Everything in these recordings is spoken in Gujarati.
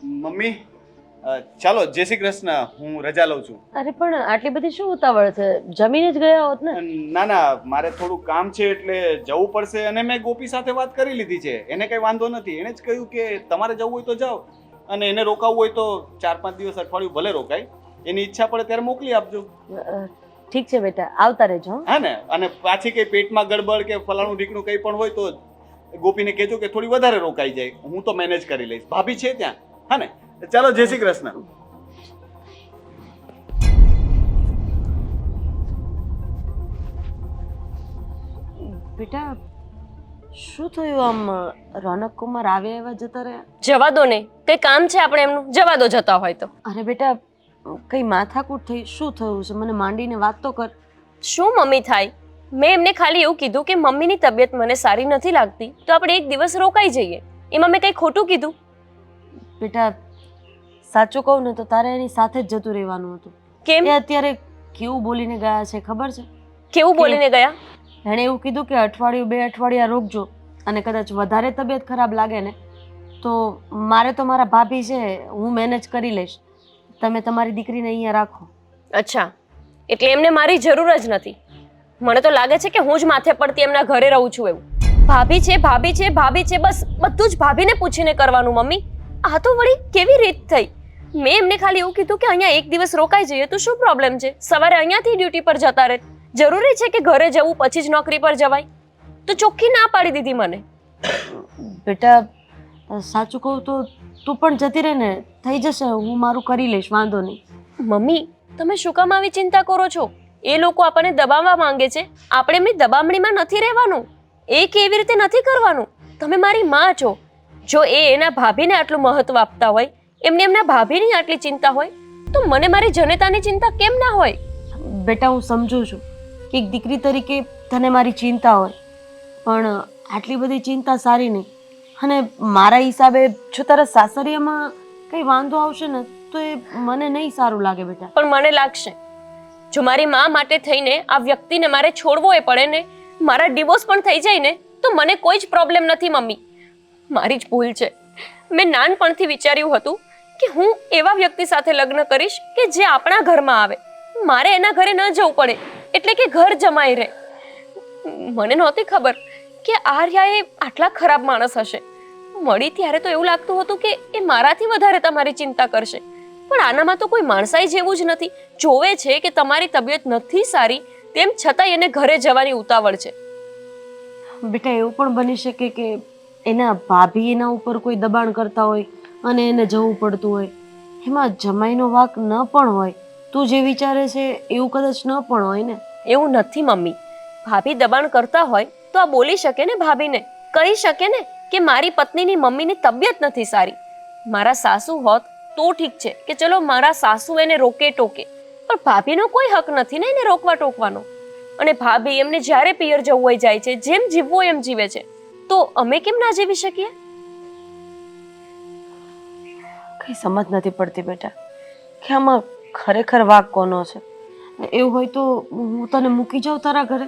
મમ્મી ચાલો જય શ્રી કૃષ્ણ. હું રજા લઉં છું. અરે પણ આટલી બધી શું ઉતાવળ છે? જમીને જ ગયા હોત ને. ના ના, મારે થોડું કામ છે એટલે જવું પડશે. અને મેં ગોપી સાથે વાત કરી લીધી છે, એને કંઈ વાંધો નથી. એણે જ કહ્યું કે તમારે જવું હોય તો જાઓ, અને એને રોકાવવું હોય તો 4-5 દિવસ અઠવાડિયું ભલે રોકાય. એની ઈચ્છા પડે ત્યારે મોકલી આપજો. ઠીક છે બેટા, આવતા રહેજો હં? હા ને, અને પાછી કંઈ પેટમાં ગડબડ કે ફલાણું ઢીકણું કંઈ પણ હોય તો ગોપીને કહેજો કે થોડી વધારે રોકાઈ જાય. હું તો મેનેજ કરી લઈશ. ભાભી છે ત્યાં. હા ને, ચાલો જય શ્રી કૃષ્ણ. બેટા શું થયું? આમ રોનક કુમાર આવ્યા એવા જતા રહ્યા? જવા દો ને, કઈ કામ છે આપણે એમનું, જવા દો જતા હોય તો. અરે બેટા કઈ માથાકૂટ થઈ? શું થયું છે? મને માંડીને વાત તો કર. શું મમ્મી થાય? મેં એમને ખાલી એવું કીધું કે મમ્મીની તબિયત મને સારી નથી લાગતી તો આપણે એક દિવસ રોકાઈ જઈએ. એમાં મેં કંઈ ખોટું કીધું? બેટા સાચું કહું ને તો તારે એની સાથે જ જતું રહેવાનું હતું. કેમ? એ અત્યારે કેવું બોલીને ગયા છે ખબર છે? કેવું બોલીને ગયા? એણે એવું કીધું કે અઠવાડિયું 2 અઠવાડિયા રોકજો, અને કદાચ વધારે તબિયત ખરાબ લાગે ને તો મારે તો મારા ભાભી છે, હું મેનેજ કરી લઈશ. તમે તમારી દીકરીને અહીંયા રાખો. અચ્છા, એટલે એમને મારી જરૂર જ નથી. મને તો લાગે છે કે હું જ માથે પડતી એમના ઘરે રહું છું એવું. ભાભી છે, ભાભી છે, ભાભી છે, બસ બધું જ ભાભીને પૂછીને કરવાનું. મમ્મી, આ તો વળી કેવી રીત થઈ? મેં એમને ખાલી એવું કીધું કે અહીંયા એક દિવસ રોકાઈ જઈએ તો શું પ્રોબ્લેમ છે? સવારે અહીંયાથી ડ્યુટી પર જતા રહે. જરૂરી છે કે ઘરે જવું પછી જ નોકરી પર જવાય? તો ચોખ્ખી ના પાડી દીધી મને. બેટા સાચું કહું તો તું પણ જતી રહે ને, થઈ જશે, હું મારું કરી લઈશ, વાંધો નહીં. મમ્મી, તમે શું કામ આવી ચિંતા કરો છો? એ લોકો આપણને દબાવવા માંગે છે, આપણે એમની દબામણીમાં નથી રહેવાનું. એ કેવી રીતે નથી કરવાનું? તમે મારી માં છો. જો એ એના ભાભીને આટલું મહત્વ આપતા હોય, એમને એમના ભાભીની આટલી ચિંતા હોય, તો મને મારી જનેતાની ચિંતા કેમ ના હોય? બેટા હું સમજુ છું કે એક દીકરી તરીકે તને મારી ચિંતા હોય, પણ આટલી બધી ચિંતા સારી નહીં. અને મારા હિસાબે જો તારા સાસરિયામાં કંઈ વાંધો આવશે ને તો એ મને નહીં સારું લાગે બેટા. પણ મને લાગશે, જો મારી માં માટે થઈને આ વ્યક્તિને મારે છોડવો એ પડે ને, મારા ડિવોર્સ પણ થઈ જાય ને, તો મને કોઈ જ પ્રોબ્લેમ નથી મમ્મી. મારી જ ભૂલ છે. મેં નાનપણથી વિચાર્યું હતું કે હું એવા વ્યક્તિ સાથે લગ્ન કરીશ કે જે આપણા ઘરમાં આવે, મારે એના ઘરે ન જવું પડે, એટલે કે ઘર જમાઈ રહે. મને નહોતી ખબર કે આર્યા એ આટલા ખરાબ માણસ હશે. મળી ત્યારે તો એવું લાગતું હતું કે એ મારાથી વધારે તમારી ચિંતા કરશે, પણ આનામાં તો કોઈ માણસાઈ જેવું જ નથી. જોવે છે કે તમારી તબિયત નથી સારી, તેમ છતાંય એને ઘરે જવાની ઉતાવળ છે. બેટા એવું પણ બની શકે કે એના ભાભી એના ઉપર કોઈ દબાણ કરતા હોય અને એને જવું પડતું હોય. એમાં જમાઈનો વાંક ન પણ હોય. તું જે વિચારે છે એવું કદાચ ન પણ હોય ને. એવું નથી મમ્મી. ભાભી દબાણ કરતા હોય તો આ બોલી શકે ને, ભાભીને કહી શકે ને કે મારી પત્નીની મમ્મીની તબિયત નથી સારી. મારા સાસુ હોત તો ઠીક છે કે ચલો મારા સાસુ એને રોકે ટોકે, પણ ભાભીનો કોઈ હક નથી ને એને રોકવા ટોકવાનો. અને ભાભી એમને જ્યારે પિયર જવું હોય જાય છે, જેમ જીવવું હોય એમ જીવે છે, તો અમે કેમ ના જીવી શકીએ? કઈ સમજ નથી પડતી બેટા કે આમાં ખરેખર વાંક કોનો છે. એવું હોય તો હું તને મૂકી જાઉં તારા ઘરે,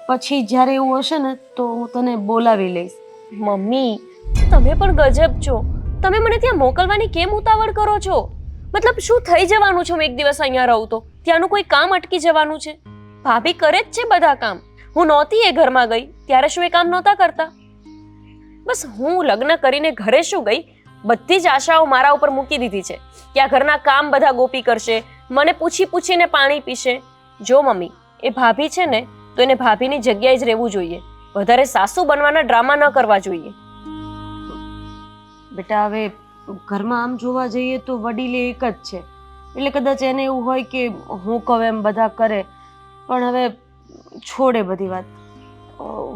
પછી જ્યારે એવું હશે ને તો હું તને બોલાવી લઈશ. મમ્મી, તમે પણ ગજબ છો. તમે મને ત્યાં મોકલવાની કેમ ઉતાવળ કરો છો? મતલબ શું થઈ જવાનું છે? હું એક દિવસ અહીંયા રહું તો ત્યાંનું કોઈ કામ અટકી જવાનું છે? ભાભી કરે જ છે બધા કામ. હું નહોતી એ ઘરમાં ગઈ ત્યારે શું એ કામ નહોતા કરતા? બસ હું લગ્ન કરીને ઘરે શું ગઈ, બધી જ આશાઓ મારા ઉપર મૂકી દીધી છે કે આ ઘરના કામ બધા ગોપી કરશે, મને પૂછી પૂછીને પાણી પીશે. જો મમ્મી, એ ભાભી છે ને તો એને ભાભીની જગ્યાએ જ રહેવું જોઈએ. વધારે સાસુ બનવાના ડ્રામા ન કરવા જોઈએ. બેટા હવે ઘરમાં આમ જોવા જઈએ તો વડીલે એક જ છે, એટલે કદાચ એને એવું હોય કે હું કહું એમ બધા કરે. પણ હવે છોડે બધી વાત.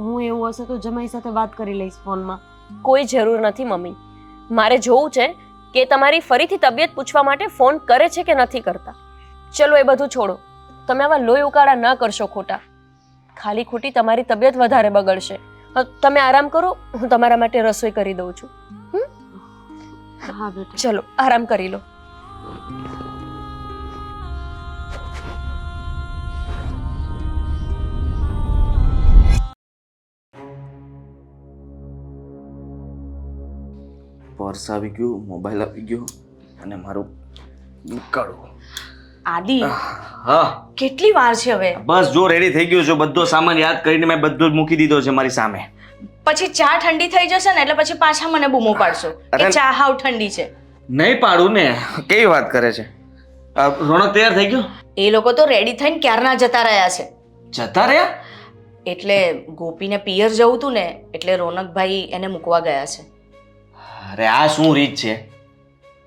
હું એવું હશે તો જમાઈ સાથે વાત કરી લઈશ ફોનમાં. કોઈ જરૂર નથી મમ્મી. મારે જોવું છે કે તમારી ફરીથી તબિયત પૂછવા માટે ફોન કરે છે કે નથી કરતા. ચલો એ બધું છોડો. તમે આવા લોહી ઉકાળા ન કરશો ખોટા. ખાલી ખોટી તમારી તબિયત વધારે બગડશે. તમે આરામ કરો, હું તમારા માટે રસોઈ કરી દઉં છું. હા બેટા. ચલો આરામ કરી લો. પર્સ આવી ગયું, મોબાઈલ આવી ગયો અને મારું નીકળવું. આદિ હા કેટલી વાર છે હવે? બસ જો રેડી થઈ ગયો છું. બધો સામાન યાદ કરીને મેં બધો જ મૂકી દીધો છે મારી સામે. પછી ચા ઠંડી થઈ જશે ને એટલે પછી પાછા મને બૂમો પાડશો કે અરે. ચા હાવ ઠંડી છે. નહીં પાડું ને. કેવી વાત કરે છે? રોનક તૈયાર થઈ ગયો? એ લોકો તો રેડી થઈને ક્યારના જતા રહ્યા છે. જતા રહ્યા? એટલે ગોપીને પિયર જવું તું ને એટલે રોનકભાઈ એને મૂકવા ગયા છે. અરે આ શું રીત છે?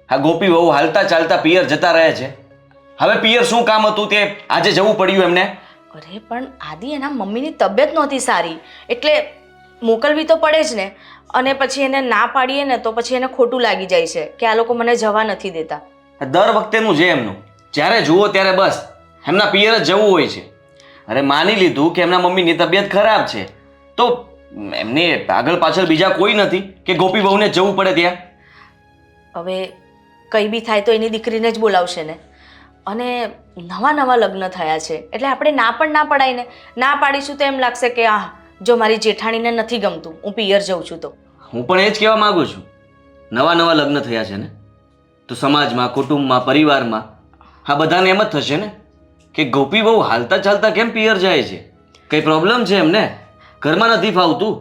આ ગોપી બહુ હાલતા ચાલતા પિયર જતા રહે છે. હવે પિયર શું કામ હતું તે આજે જવું પડ્યું એમને? અરે પણ આદિ એના મમ્મીની તબિયત નહોતી સારી એટલે મોકલવી તો પડે જ ને. અને પછી એને ના પાડીએ ને તો પછી એને ખોટું લાગી જાય છે કે આ લોકો મને જવા નથી દેતા. દર વખતેનું છે એમનું. જ્યારે જુઓ ત્યારે બસ એમના પિયર જ જવું હોય છે. અરે માની લીધું કે એમના મમ્મીની તબિયત ખરાબ છે તો એમને આગળ પાછળ બીજા કોઈ નથી કે ગોપી બહુને જવું પડે ત્યાં. હવે કંઈ બી થાય તો એની દીકરીને જ બોલાવશે ને. અને નવા નવા લગ્ન થયા છે એટલે આપણે ના પણ ના પડાય ને. ના પાડીશું તો એમ લાગશે કે આ જો મારી જેઠાણીને નથી ગમતું હું પિયર જઉં છું તો. હું પણ એ જ કહેવા માંગુ છું. નવા નવા લગ્ન થયા છે ને તો સમાજમાં, કુટુંબમાં, પરિવારમાં આ બધાને એમ જ થશે ને કે ગોપી બહુ હાલતા ચાલતા કેમ પિયર જાય છે? કઈ પ્રોબ્લેમ છે એમને? ઘરમાં નથી ફાવતું?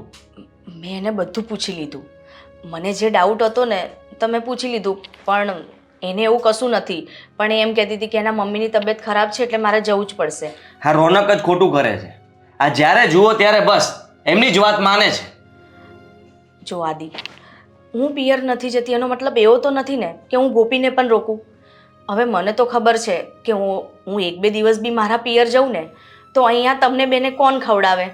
મેં એને બધું પૂછી લીધું. મને જે ડાઉટ હતો ને તમે પૂછી લીધું પણ એને એવું કશું નથી. પણ એ એમ કહેતી હતી કે એના મમ્મીની તબિયત ખરાબ છે એટલે મારે જવું જ પડશે. હા રોનક જ ખોટું કરે છે. આ જ્યારે જુઓ ત્યારે બસ એમની જ વાત માને છે. જો આદિ હું પિયર નથી જતી એનો મતલબ એવો તો નથી ને કે હું ગોપીને પણ રોકું. હવે મને તો ખબર છે કે હું એક બે દિવસ બી મારા પિયર જઉં ને તો અહીંયા તમને બેને કોણ ખવડાવે?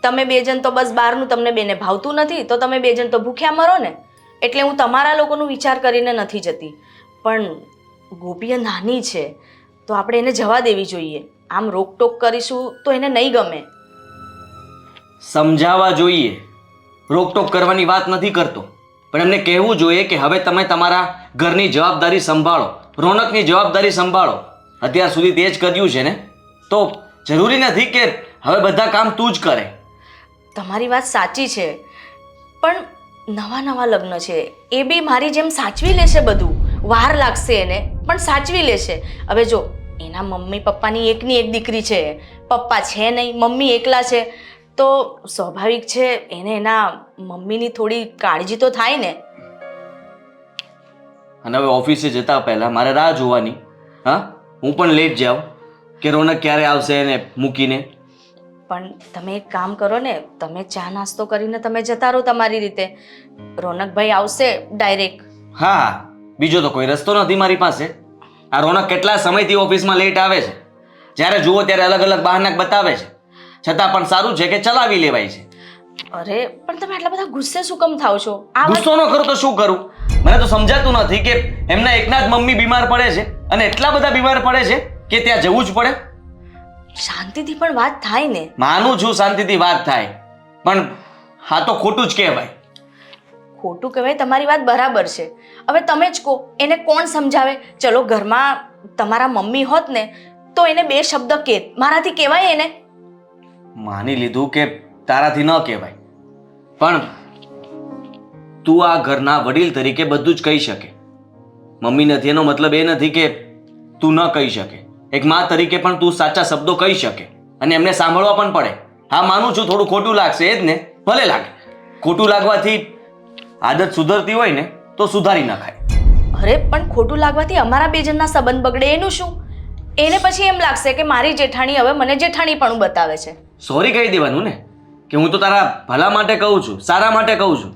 તમે બે જણ તો બસ બહારનું તમને બેને ભાવતું નથી તો તમે બે જણ તો ભૂખ્યા મરો ને. એટલે હું તમારા લોકોનું વિચાર કરીને નથી જતી. પણ ગોપીએ નાની છે તો આપણે એને જવા દેવી જોઈએ. આમ રોકટોક કરીશું તો એને નહીં ગમે. સમજાવવા જોઈએ. રોકટોક કરવાની વાત નથી કરતો પણ એમને કહેવું જોઈએ કે હવે તમે તમારા ઘરની જવાબદારી સંભાળો, રોનકની જવાબદારી સંભાળો. અત્યાર સુધી તે જ કર્યું છે ને તો જરૂરી નથી કે હવે બધા કામ તું જ કરે. તમારી વાત સાચી છે પણ નવા નવા લગ્ન છે એ બી મારી જેમ સાચવી લેશે બધું. વાર લાગશે એને પણ સાચવી લેશે. હવે જો એના મમ્મી પપ્પાની એકની એક દીકરી છે, પપ્પા છે નહીં, મમ્મી એકલા છે તો સ્વાભાવિક છે એને એના મમ્મીની થોડી કાળજી તો થાય ને. અને હવે ઓફિસે જતા પહેલા મારે રાહ જોવાની? હા હું પણ લેટ જાઉં કે રોનક ક્યારે આવશે એને મૂકીને? પણ તમે એક કામ કરો ને, તમે ચા નાસ્તો કરીને તમે જતા રહો તમારી રીતે. રોનકભાઈ આવશે ડાયરેક્ટ. હા બીજો તો કોઈ રસ્તો નથી મારી પાસે. આ રોનક કેટલા સમયથી ઓફિસમાં લેટ આવે છે. જ્યારે જુઓ ત્યારે અલગ અલગ બહાના બતાવે છે છતાં પણ સારું છે કે ચલાવી લેવાય છે. અરે પણ તમે આટલા બધા ગુસ્સે શું કમ થાવ છો? આ વાત ગુસ્સો ન કરું તો શું કરું? મને તો સમજાતું નથી કે એમના એકના જ મમ્મી બીમાર પડે છે અને એટલા બધા બીમાર પડે છે કે ત્યાં જવું જ પડે. શાંતિથી પણ વાત થાય ને. માનું છું શાંતિથી વાત થાય પણ હા તો ખોટું જ કહેવાય. ખોટું કહેવાય તમારી વાત બરાબર છે. હવે તમે જ કહો એને કોણ સમજાવે? ચલો ઘરમાં તમારા મમ્મી હોત ને તો એને બે શબ્દ કે મારાથી કહેવાય એને. માની લીધું કે તારાથી ન કહેવાય પણ તું આ ઘરના વડીલ તરીકે બધું જ કહી શકે. મમ્મી નથી એનો મતલબ એ નથી કે તું ન કહી શકે. એક માં તરીકે પણ તું સાચા શબ્દો કહી શકે અને એમને સાંભળવા પણ પડે. હા માનું છું થોડું ખોટું લાગશે એ જ ને, ભલે લાગે. ખોટું લાગવાથી આદત સુધરતી હોય ને તો સુધારી નખાય. અરે પણ ખોટું લાગવાથી અમારા બે જણના સંબંધ બગડે એનું શું? એને પછી એમ લાગશે કે મારી જેઠાણી હવે મને જેઠાણી પણ બતાવે છે. સોરી કહી દેવાનું ને કે હું તો તારા ભલા માટે કહું છું, સારા માટે કહું છું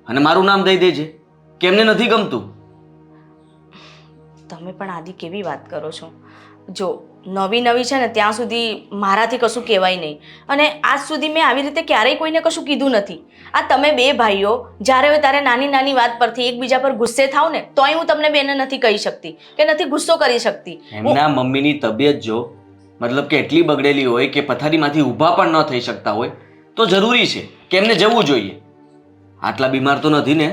અને મારું નામ દઈ દેજે કે એમને નથી ગમતું. તમે પણ આદિ કેવી વાત કરો છો? જો નવી નવી છે ને ત્યાં સુધી મારાથી કશું કહેવાય નહીં અને આજ સુધી મેં આવી રીતે ક્યારેય કોઈને કશું કીધું નથી. આ તમે બે ભાઈઓ જ્યારે હોય ત્યારે નાની નાની વાત પરથી એકબીજા પર ગુસ્સે થાવ ને તોય હું તમને બેને નથી કહી શકતી કે નથી ગુસ્સો કરી શકતી. એમના મમ્મીની તબિયત જો મતલબ કે એટલી બગડેલી હોય કે પથારીમાંથી ઊભા પણ ન થઈ શકતા હોય તો જરૂરી છે કે એમને જવું જોઈએ. આટલા બીમાર તો નથી ને?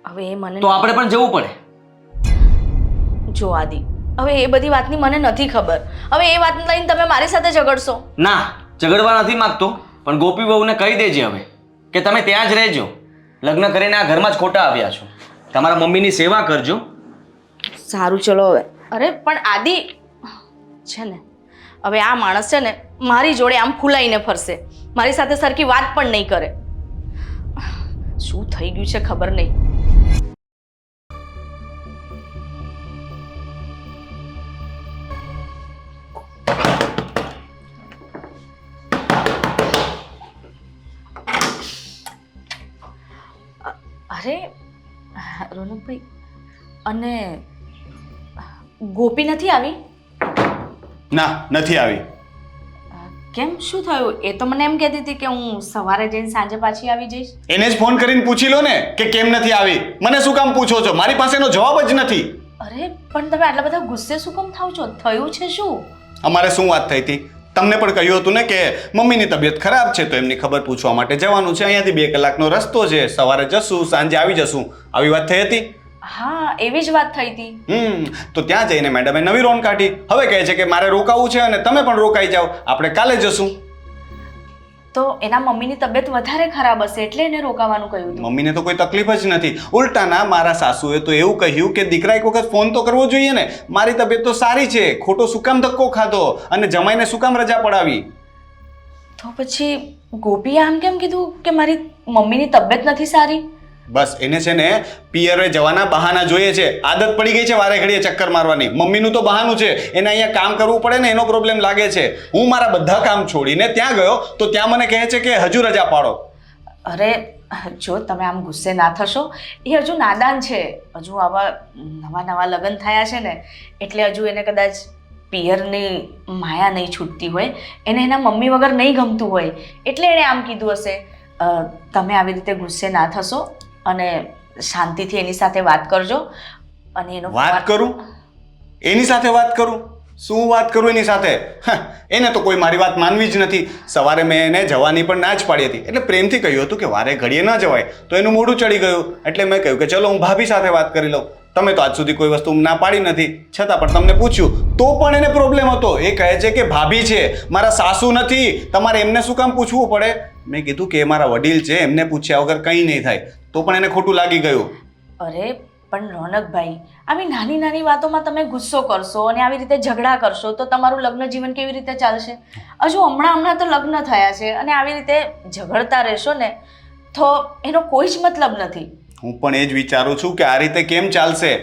હવે એ મને તો આપણે પણ જવું પડે. જો આદિ હવે એ બધી વાતની મને નથી ખબર. હવે એ વાત લઈને તમે મારી સાથે ઝઘડશો? ના ઝઘડવા નથી માંગતો પણ ગોપી બહુને કહી દેજે હવે કે તમે ત્યાં જ રહેજો. લગ્ન કરીને આ ઘરમાં જ ખોટા આવ્યા છો. તમારા મમ્મીની સેવા કરજો. સારું ચલો હવે. અરે પણ આદિ છે ને, હવે આ માણસ છે ને મારી જોડે આમ ફૂલાઈને ફરશે, મારી સાથે સરખી વાત પણ નહીં કરે. શું થઈ ગયું છે ખબર નહીં. અરે રોનકભાઈ, અને ગોપી નથી આવી? ના, નથી આવી. કેમ, શું થયું? એ તો મને એમ કહેતી હતી કે હું સવારે જઈને સાંજે પાછી આવી જઈશ. એને જ ફોન કરીને પૂછી લો ને કે કેમ નથી આવી. મને શું કામ પૂછો છો? મારી પાસે એનો જવાબ જ નથી. અરે પણ તમે આટલા બધા ગુસ્સે શું કામ થાવ છો? થયું છે શું? અમારે શું વાત થઈ હતી? તમને પણ કહ્યું હતું ને કે મમ્મીની તબિયત ખરાબ છે તો એમની ખબર પૂછવા માટે જવાનું છે. અહીંયાથી 2 કલાકનો રસ્તો છે, સવારે જશું, સાંજે આવી જશું. આવી વાત થઈ હતી? હા, એવી જ વાત થઈ હતી. તો ત્યાં જઈને મેડમે નવી રોન કાઢી. હવે કહે છે કે મારે રોકાવું છે અને તમે પણ રોકાઈ જાઓ, આપણે કાલે જશું. તો એના મમ્મીની તબિયત વધારે ખરાબ હશે એટલે એને રોકાવાનું કહ્યું હતું. મમ્મીને તો કોઈ તકલીફ જ નથી. ઉલટાના મારા સાસુએ તો એવું કહ્યું કે દીકરા એક વખત ફોન તો કરવો જોઈએ ને. મારી તબિયત તો સારી છે, ખોટો શું કામ ધક્કો ખાધો અને જમાઈને શું કામ રજા પડાવી? તો પછી ગોપીએ આમ કેમ કીધું કે મારી મમ્મીની તબિયત નથી સારી? બસ એને છે ને પિયરે જવાના બહાના જોઈએ છે. આદત પડી ગઈ છે વારે ઘડીએ ચક્કર મારવાની. મમ્મીનું તો બહાનું છે, એને અહીંયા કામ કરવું પડે ને એનો પ્રોબ્લેમ લાગે છે. હું મારા બધા કામ છોડીને ત્યાં ગયો તો ત્યાં મને કહે છે કે હજુ રજા પાડો. અરે જો તમે આમ ગુસ્સે ના થશો, એ હજુ નાદાન છે. હજુ આવા નવા લગ્ન થયા છે ને એટલે હજુ એને કદાચ પિયરની માયા નહીં છૂટતી હોય, એને એના મમ્મી વગર નહીં ગમતું હોય એટલે એણે આમ કીધું હશે. તમે આવી રીતે ગુસ્સે ના થશો અને શાંતિથી એની સાથે વાત કરજો. અને એનો વાત કરું? એની સાથે વાત કરું? શું વાત કરું એની સાથે? એને તો કોઈ મારી વાત માનવી જ નથી. સવારે મેં એને જવાની પણ ના જ પાડી હતી. એટલે પ્રેમથી કહ્યું હતું કે વારે ઘડીએ ન જવાય, તો એનું મોઢું ચડી ગયું. એટલે મેં કહ્યું કે ચલો હું ભાભી સાથે વાત કરી લઉં. તમે તો આજ સુધી કોઈ વસ્તુ ના પાડી નથી, છતાં પણ તમને પૂછ્યું તો પણ એને પ્રોબ્લેમ હતો. એ કહે છે કે ભાભી છે, મારા સાસુ નથી, તમારે એમને શું કામ પૂછવું પડે? મેં કીધું કે એ મારા વડીલ છે, એમને પૂછ્યા વગર કંઈ નહીં થાય. તો પણ એને ખોટું લાગી ગયું. અરે પણ રોનકભાઈ, આવી નાની નાની વાતોમાં તમે ગુસ્સો કરશો અને આવી રીતે ઝઘડા કરશો તો તમારું લગ્ન જીવન કેવી રીતે ચાલશે? હજુ હમણાં તો લગ્ન થયા છે અને આવી રીતે ઝઘડતા રહેશો ને તો એનો કોઈ જ મતલબ નથી. હું પણ એ જ વિચારું છું કે આ રીતે કેમ ચાલશે?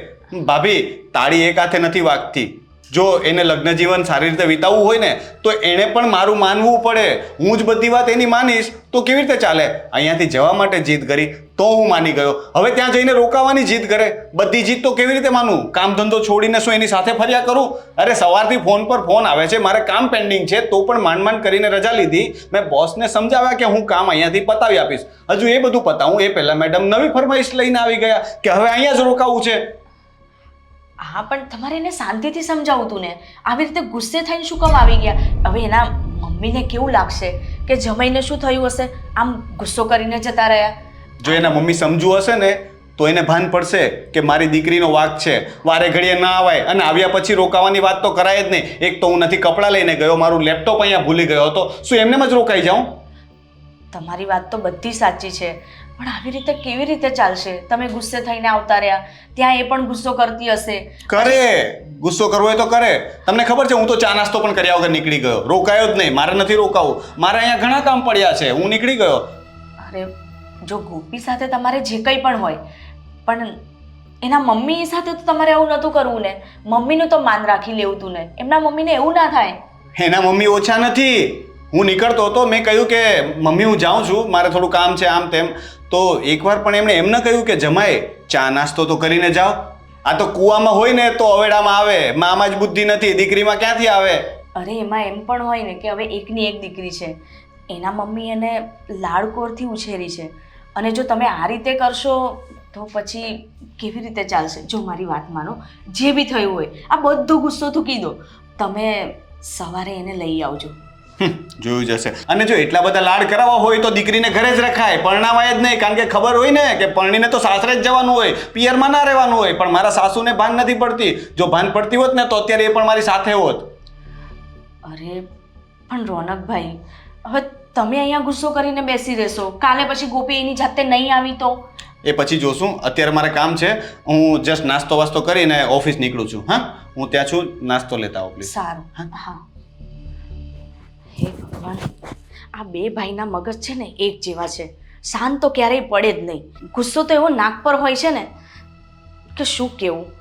ભાભી, તાળી એક હાથે નથી વાગતી. જો એને લગ્ન જીવન સારી રીતે વિતાવવું હોય ને તો એણે પણ મારું માનવું પડે. હું જ બધી વાત એની માનીશ તો કેવી રીતે ચાલે? અહીંયાથી જવા માટે જીદ કરી તો હું માની ગયો, હવે ત્યાં જઈને રોકાવાની જીદ કરે. બધી જીદ તો કેવી રીતે માનું? કામ ધંધો છોડીને શું એની સાથે ફર્યા કરું? અરે સવારથી ફોન પર ફોન આવે છે, મારે કામ પેન્ડિંગ છે તો પણ માંડ કરીને રજા લીધી. મેં બોસને સમજાવ્યા કે હું કામ અહીંયાથી પતાવી આપીશ. હજુ એ બધું પતાવું એ પહેલા મેડમ નવી ફરમાઈશ લઈને આવી ગયા કે હવે અહીંયા જ રોકાવું છે. હા પણ તમારે એને શાંતિથી સમજાવવું હતું ને. આવી રીતે ગુસ્સે થઈને શું કામ આવી ગયા? હવે એના મમ્મીને કેવું લાગશે કે જમાઈને શું થયું હશે, આમ ગુસ્સો કરીને જતા રહ્યા. જો એના મમ્મી સમજુ હશે ને તો એને ભાન પડશે કે મારી દીકરીનો વાંક છે, વારે ઘડીએ ના આવાય અને આવ્યા પછી રોકાવાની વાત તો કરાય જ નહીં. એક તો હું નથી કપડાં લઈને ગયો, મારું લેપટોપ અહીંયા ભૂલી ગયો હતો, શું એમને જ રોકાઈ જાઉં? તમારી વાત તો બધી સાચી છે પણ આવી રીતે કેવી રીતે ચાલશે? તમે ગુસ્સે થઈને આવતા રહ્યા, ત્યાં એ પણ ગુસ્સો કરતી હશે. કરે, ગુસ્સો કરવો હોય તો કરે. તમને ખબર છે હું તો ચા નાસ્તો પણ કર્યા વગર નીકળી ગયો, રોકાયો જ નહીં. મારે નથી રોકાવું, મારે અહીંયા ઘણા કામ પડ્યા છે, હું નીકળી ગયો. અરે જો ગોપી સાથે તમારે જે કંઈ પણ હોય પણ એના મમ્મી સાથે તો તમારે એવું નહોતું કરવું ને. મમ્મીનું તો માન રાખી લેવું હતું ને. એમના મમ્મીને એવું ના થાય. એના મમ્મી ઓછા નથી. હું નીકળતો હતો, મેં કહ્યું કે મમ્મી હું જાઉં છું, મારે થોડું કામ છે આમ તેમ. તો એકવાર પણ એમણે એમ ન કહ્યું કે જમાય ચા નાસ્તો તો કરીને જાઓ. આ તો કૂવામાં હોય ને તો અવેડામાં આવે, મામાં જ બુદ્ધિ નથી, દીકરીમાં ક્યાંથી આવે? અરે એમાં એમ પણ હોય ને કે હવે એકની એક દીકરી છે, એના મમ્મી એને લાડકોરથી ઉછેરી છે અને જો તમે આ રીતે કરશો તો પછી કેવી રીતે ચાલશે? જો મારી વાત માનો, જે બી થયું હોય આ બધો ગુસ્સો થૂકી દો. તમે સવારે એને લઈ આવજો. જોયું જશે. અને જો એટલા બધા લાડ કરાવવા હોય તો દીકરીને ઘરે જ રખાય, પરણાવાય જ નહીં. કારણ કે ખબર હોય ને કે પરણીને તો સાસરે જ જવાનું હોય, પિયરમાં ના રહેવાનું હોય. પણ મારા સાસુને ભાન નથી પડતી. જો ભાન પડતી હોત ને તો અત્યારે એ પણ મારી સાથે હોત. અરે પણ રોનકભાઈ, હવે તમે અહીંયા ગુસ્સો કરીને બેસી રહેશો, કાલે પછી ગોપી એની જાતે નહીં આવી તો? એ પછી જોશું. અત્યારે મારે કામ છે. હું જસ્ટ નાસ્તો વાસ્તો કરીને ઓફિસ નીકળું છું. હા, હું ત્યાં છું. નાસ્તો લેતા આવો પ્લીઝ. સારું. હા. હે ભગવાન, આ બે ભાઈના મગજ છે ને એક જેવા છે. શાંત તો ક્યારેય પડે જ નહીં. ગુસ્સો તો એવો નાક પર હોય છે ને કે શું કેવું.